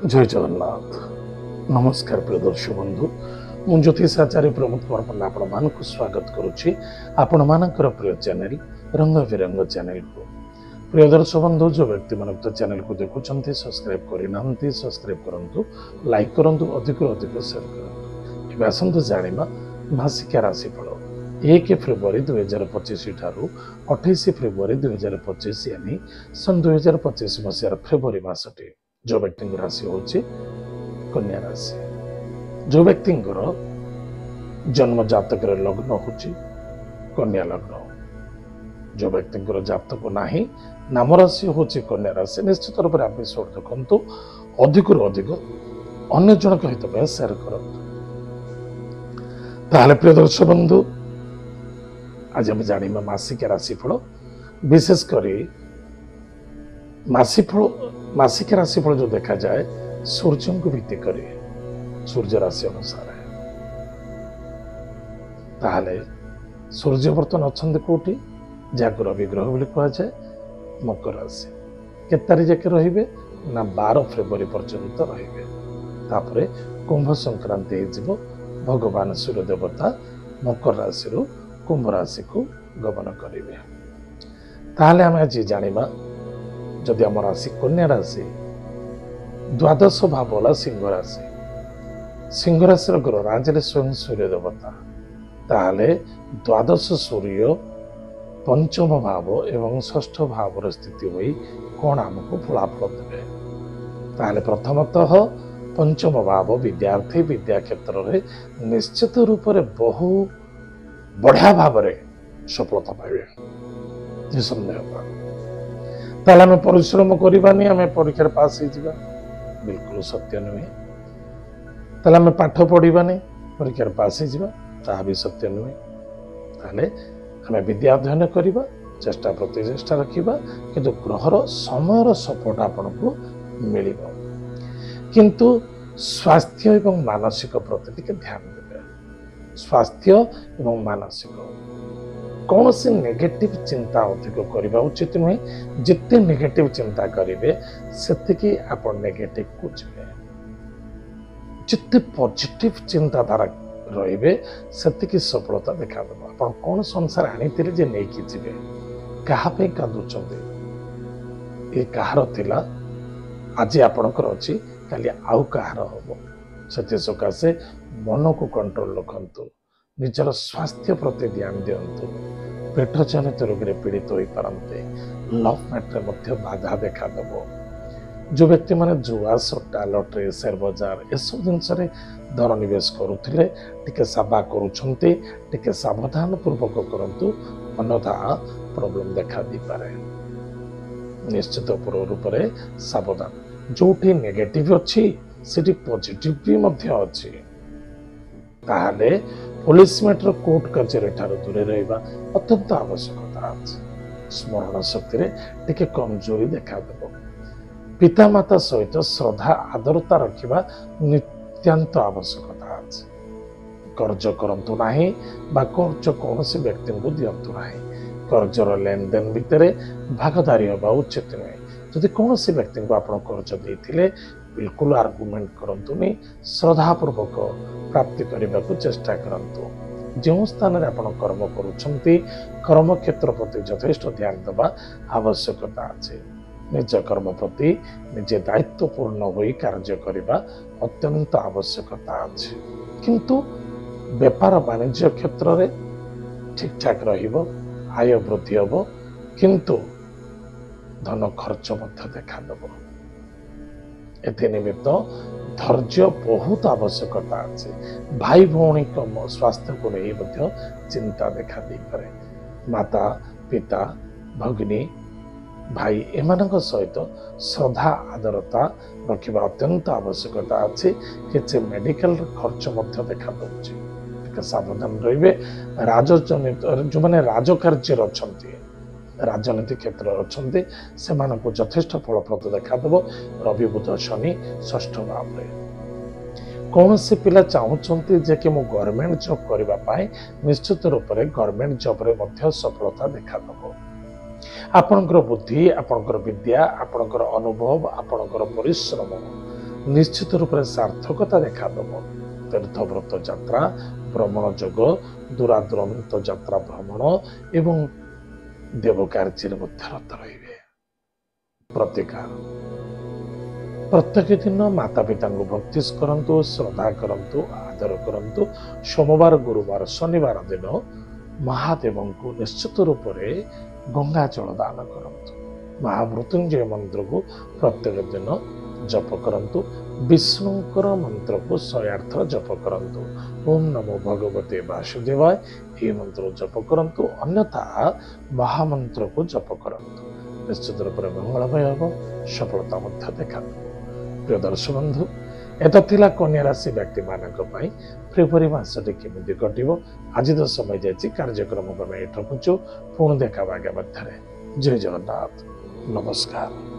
जय जगन्नाथ। नमस्कार प्रिय दर्शक बंधु, मु ज्योतिष आचार्य प्रमोद कुमार पंडा आपण मानक स्वागत करुच्ची आपण मानकर प्रिय चैनल रंग बिरंग चैनल को। प्रिय दर्शक बंधु, जो व्यक्ति मान चैनल को देखुंत सब्सक्राइब करना सब्सक्राइब करूँ, लाइक करूँ, अधिक अधिक शेयर करूँ। आसतु जाना मासिक राशिफल 1 फेब्रुआरी 2025 ठारू 28 फेब्रुआरी 2025 यानी सन 2025 मसीहार फेब्रुआरी मासटे जो व्यक्ति राशि हूँ कन्या राशि। जो व्यक्ति जन्म जातक लग्न हूँ कन्या लग्न, जो व्यक्ति जातक नाही नाम राशि हूँ कन्या राशि, निश्चित रूप से एपिसोड देखु अधिक अधिक अन्य जन हित शेयर करूँ। प्रिय दर्शक बंधु, आज हम जाना मासिक राशिफल, विशेषकर मासिक राशिफल जो देखा जाए सूर्य को भित्ति कर सूर्य राशि अनुसार ताहले सूर्य बर्तमान अच्छा कौटी जहाँ रवि ग्रह बोली कहुए मकर राशि के तारीख जाके रे ना 12 फेब्रुआरी पर्यंत रे कुंभ संक्रांति हो भगवान सूर्य देवता मकर राशि कुंभ राशि को गमन करेंगे। ताहले आम आज जाना जदि आम राशि कन्या राशि द्वादश भाव वाला सिंह राशि, सिंह राशि ग्रह राजरे स्वयं सूर्य देवता, ताहले द्वादश सूर्य पंचम भाव एवं षष्ठ भाव स्थिति हुई कौन आमको फलाफल देवे। ताहले प्रथमतः पंचम भाव विद्यार्थी विद्या क्षेत्र में निश्चित रूप से बहु बढ़िया भाव सफलता पाइबे निसंदेह। ताहले आम परिश्रम करवानी आम परीक्षा पास हो बिल्कुल सत्य नुहे। ताहले आम पाठ पढ़ानी परीक्षा पास हो भी सत्य नुहे। ताहले आम विद्या अध्ययन करवा चेष्टा प्रतिचेष्टा रखा किंतु ग्रहर समय सपोर्ट आपन को मिल, किंतु स्वास्थ्य एवं मानसिक प्रति ध्यान देवे। स्वास्थ्य एवं मानसिक कौन से नेगेटिव चिंता अधिक करवा उचित नुहे। जिते नेगेटिव चिंता करेंगे से आप नेगेटिव को जीवे, जिते पॉजिटिव चिंताधारा रे से सफलता देखा देव। आप कौन संसार आनी जे नहीं कि जीवे क्या कांदुंच ये कहार थिला आज आपणकर अच्छी काली आउ कहार हम से सकाशे मन को कंट्रोल रखु, निजर स्वास्थ्य प्रति ध्यान दिंतु। पेट जनित रोग पीड़ित हो पारते, लव मैटर बाधा देखा देव। जो व्यक्ति माने जुआ सट्टा लटरी शेयर बजार एसब जिनस धन निवेश करुले टिके साबा करुछंती, टिके सावधान पूर्वक करंतु, अन्यथा प्रॉब्लम देखा दी पारे। निश्चित रूप से सावधान। जोठी नेगेटिव अच्छी सेठी पॉजिटिव भी मध्य अच्छी, ताहले पुलिस मैटर कोर्ट कचेरी ठारू दूरे रहिबा अत्यंत आवश्यकता अछि। स्मरण शक्ति रे टिके कमजोरी देखा देबो। पिता माता सहित श्रद्धा आदरता रखिबा नित्यांत आवश्यकता अछि। कर्ज करंतु नाही बा कर्ज कौनसी व्यक्ति को दियंतु नाही। कर्जर लेन देन भितर भागदारी होगा उचित नुहे। जदि कौन से व्यक्ति को आप कर्ज देते बिल्कुल आर्गुमेंट करंतुनी, श्रद्धापूर्वक प्राप्ति करने को चेष्टा करंतु। जो स्थान रे आपण कर्म करुछंती कर्म क्षेत्र प्रति यथेष्ट ध्यान देवा आवश्यकता अछि। निज कर्म प्रति निजे दायित्वपूर्ण होई कार्य करबा अत्यंत आवश्यकता अछि। किंतु व्यापार वाणिज्य क्षेत्र रे ठीक ठाक रहिबो, आय वृद्धि होबो, किंतु धन खर्च मध्य देखा देबो। एथि निमित्त धैर्य बहुत आवश्यकता अछि। भाई भौणी स्वास्थ्य को नहीं चिंता देखा दे पारे। माता पिता भगिनी भाई एमानक सहित श्रद्धा आदरता रखिबा अत्यंत आवश्यकता अछि। किछि मेडिकल खर्च मध्य देखा दउछि, सावधान रहिबे। राजजनित जो माने राजकार्य अछंती, राजनीति क्षेत्र अच्छे से यथेष्ट फलप्रद देखा देव। रवि बुध शनि षष्ठ भाव कौन से पिला चाहूँगी जे कि गवर्नमेंट जॉब करने निश्चित रूप से गवर्नमेंट जॉब रे सफलता देखा देव। आपणकर बुद्धि, आपणकर विद्या, आपणकर अनुभव, आपणकर परिश्रम ନିଶ୍ଚିତ ରୂପରେ ସାର୍ଥକତା ଦେଖାଦେବ। ତୀର୍ଥବ୍ରତ ଯାତ୍ରା, ଭ୍ରମଣ ଯୋଗ, ଦୂରାଦୂରାନ୍ତ ଯାତ୍ରା ଭ୍ରମଣ ଏବଂ ଦେବ କାର୍ଯ୍ୟରେ ମଧ୍ୟ ରତ ରହିବେ। ପ୍ରତିକାର ପ୍ରତ୍ୟେକ ଦିନ ମାତା ପିତାଙ୍କୁ ଭକ୍ତି କରନ୍ତୁ, ଶ୍ରଦ୍ଧା କରନ୍ତୁ, ଆଦର କରନ୍ତୁ। ସୋମବାର, ଗୁରୁବାର, ଶନିବାର ଦିନ ମହାଦେବଙ୍କୁ ନିଶ୍ଚିତ ରୂପରେ ଗଙ୍ଗା ଜଳ ଦାନ କରନ୍ତୁ। ମହାମୃତ୍ୟୁଞ୍ଜୟ ମନ୍ତ୍ରକୁ ପ୍ରତ୍ୟେକ ଦିନ ଜପ କରନ୍ତୁ। ବିଷ୍ଣୁଙ୍କର ମନ୍ତ୍ରକୁ 108 ଥର ଜପ କରନ୍ତୁ। ଓମ୍ ନମୋ ଭଗବତେ ବାସୁଦେବାୟ ଏହି ମନ୍ତ୍ର ଜପ କରନ୍ତୁ। ଅନ୍ୟଥା ମହାମନ୍ତ୍ରକୁ ଜପ କରନ୍ତୁ। ନିଶ୍ଚିତ ରୂପରେ ମଙ୍ଗଳମୟ ହେବ, ସଫଳତା ମଧ୍ୟ ଦେଖାଦେବ। ପ୍ରିୟ ଦର୍ଶକ ବନ୍ଧୁ, ଏତ ଥିଲା କନ୍ୟା ରାଶି ବ୍ୟକ୍ତିମାନଙ୍କ ପାଇଁ ଫେବୃଆରୀ ମାସଟି କେମିତି କଟିବ। ଆଜି ତ ସମୟ ଯାଇଛି, କାର୍ଯ୍ୟକ୍ରମ ଆମେ ଏଠି ରଖୁଛୁ। ପୁଣି ଦେଖା ଆଗାମୀ ମଧ୍ୟରେ। ଜୟ ଜଗନ୍ନାଥ, ନମସ୍କାର।